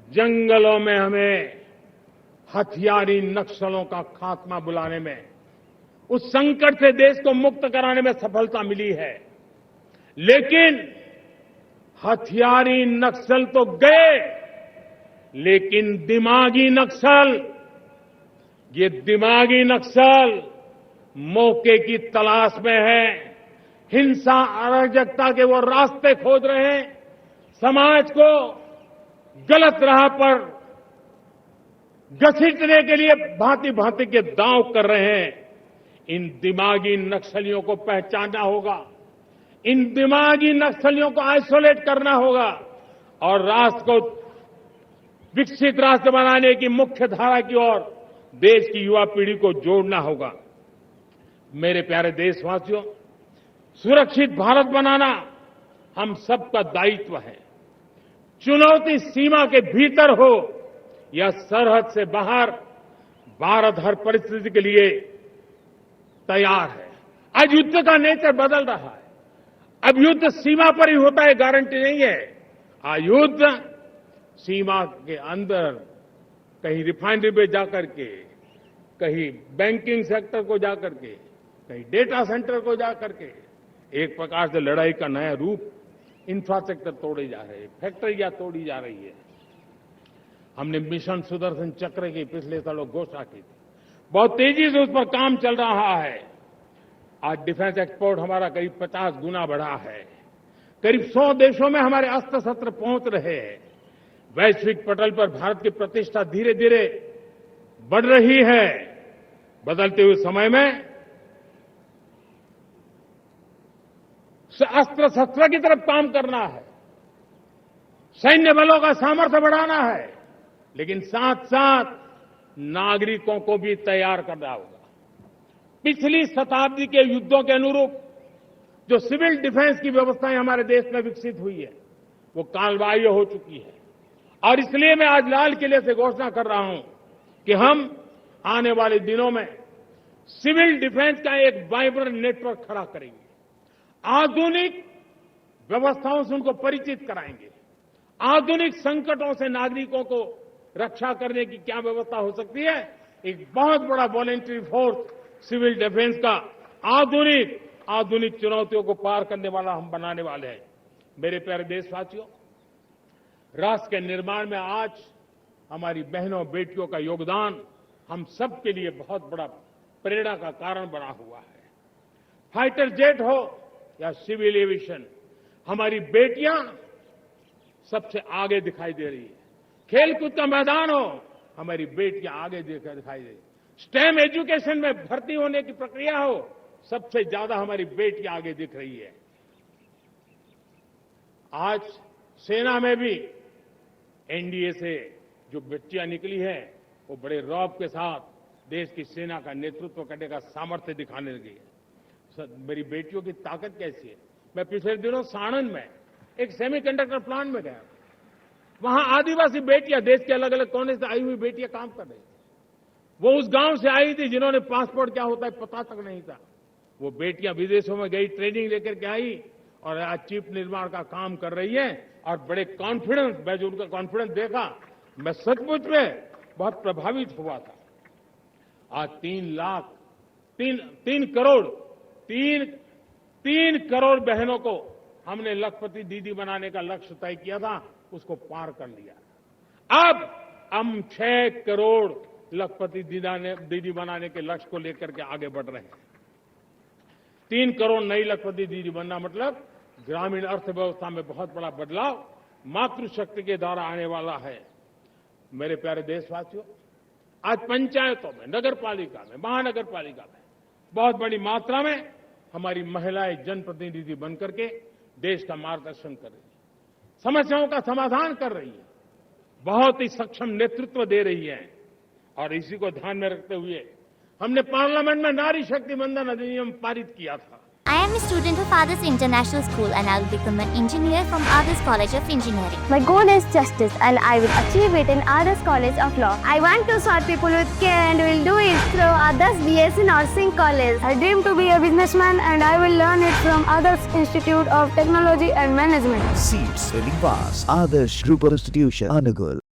जंगलों में हमें हथियारी नक्सलों का खात्मा बुलाने में, उस संकट से देश को मुक्त कराने में सफलता मिली है। लेकिन हथियारी नक्सल तो गए, लेकिन दिमागी नक्सल, ये दिमागी नक्सल मौके की तलाश में है, हिंसा अराजकता के वो रास्ते खोज रहे हैं, समाज को गलत राह पर घसीटने के लिए भांति भांति के दांव कर रहे हैं। इन दिमागी नक्सलियों को पहचानना होगा, इन दिमागी नक्सलियों को आइसोलेट करना होगा और राष्ट्र को विकसित राष्ट्र बनाने की मुख्य धारा की ओर देश की युवा पीढ़ी को जोड़ना होगा। मेरे प्यारे देशवासियों, सुरक्षित भारत बनाना हम सबका दायित्व है। चुनौती सीमा के भीतर हो या सरहद से बाहर, भारत हर परिस्थिति के लिए तैयार है। आज युद्ध का नेचर बदल रहा है। अब युद्ध सीमा पर ही होता है, गारंटी नहीं है। आज युद्ध सीमा के अंदर, कहीं रिफाइनरी पे जाकर के, कहीं बैंकिंग सेक्टर को जाकर के, कहीं डेटा सेंटर को जाकर के, एक प्रकार से लड़ाई का नया रूप, इंफ्रास्ट्रक्चर तोड़े जा रहे हैं, फैक्ट्रियां तोड़ी जा रही है। हमने मिशन सुदर्शन चक्र की पिछले सालों घोषणा की थी, बहुत तेजी से उस पर काम चल रहा है। आज डिफेंस एक्सपोर्ट हमारा करीब 50 गुना बढ़ा है। करीब 100 देशों में हमारे अस्त्र शस्त्र पहुंच रहे हैं। वैश्विक पटल पर भारत की प्रतिष्ठा धीरे धीरे बढ़ रही है। बदलते हुए समय में अस्त्र शस्त्र की तरफ काम करना है, सैन्य बलों का सामर्थ्य बढ़ाना है, लेकिन साथ साथ नागरिकों को भी तैयार करना होगा। पिछली शताब्दी के युद्धों के अनुरूप जो सिविल डिफेंस की व्यवस्थाएं हमारे देश में विकसित हुई है, वो कालबाह्य हो चुकी है। और इसलिए मैं आज लाल किले से घोषणा कर रहा हूं कि हम आने वाले दिनों में सिविल डिफेंस का एक वाइब्रेंट नेटवर्क खड़ा करेंगे। आधुनिक व्यवस्थाओं से उनको परिचित कराएंगे। आधुनिक संकटों से नागरिकों को रक्षा करने की क्या व्यवस्था हो सकती है, एक बहुत बड़ा वॉलेंटरी फोर्स सिविल डिफेंस का आधुनिक चुनौतियों को पार करने वाला हम बनाने वाले हैं। मेरे प्यारे देशवासियों, राष्ट्र के निर्माण में आज हमारी बहनों बेटियों का योगदान हम सबके लिए बहुत बड़ा प्रेरणा का कारण बना हुआ है। फाइटर जेट हो या सिविल एविएशन, हमारी बेटियां सबसे आगे दिखाई दे रही है। खेलकूद का मैदान हो, हमारी बेटियां आगे दिखाई दे रही है। स्टेम एजुकेशन में भर्ती होने की प्रक्रिया हो, सबसे ज्यादा हमारी बेटियां आगे दिख रही है। आज सेना में भी एनडीए से जो बच्चियां निकली है, वो बड़े रौब के साथ देश की सेना का नेतृत्व करने का सामर्थ्य दिखाने लगी है। मेरी बेटियों की ताकत कैसी है। मैं पिछले दिनों साणंद में एक सेमीकंडक्टर प्लांट में गया। वहां आदिवासी बेटियां, देश के अलग अलग कोने से आई हुई बेटियां काम कर रही थी। वो उस गांव से आई थी जिन्होंने पासपोर्ट क्या होता है पता तक नहीं था। वो बेटियां विदेशों में गई, ट्रेनिंग लेकर के आई और आज चिप निर्माण का काम कर रही है और बड़े कॉन्फिडेंस, मैं जो उनका कॉन्फिडेंस देखा, मैं सचमुच में बहुत प्रभावित हुआ था। आज 3 करोड़ बहनों को हमने लखपति दीदी बनाने का लक्ष्य तय किया था, उसको पार कर लिया। अब हम 6 करोड़ लखपति दीदी बनाने के लक्ष्य को लेकर के आगे बढ़ रहे हैं। 3 करोड़ नई लखपति दीदी बनना मतलब ग्रामीण अर्थव्यवस्था में बहुत बड़ा बदलाव मातृशक्ति के द्वारा आने वाला है। मेरे प्यारे देशवासियों, आज पंचायतों में, नगर पालिका में, महानगर पालिका में बहुत बड़ी मात्रा में हमारी महिलाएं जनप्रतिनिधि बनकर के देश का मार्गदर्शन कर रही है, समस्याओं का समाधान कर रही है, बहुत ही सक्षम नेतृत्व दे रही है। और इसी को ध्यान में रखते हुए हमने पार्लियामेंट में नारी शक्ति वंदन अधिनियम पारित किया था। I am a student of Adarsh International School and I will become an engineer from Adarsh College of Engineering. My goal is justice and I will achieve it in Adarsh College of Law. I want to serve people with care and will do it through Adarsh BSc Nursing College. I dream to be a businessman and I will learn it from Adarsh Institute of Technology and Management. Seats filling fast. Adarsh Group of Institution, Anugul.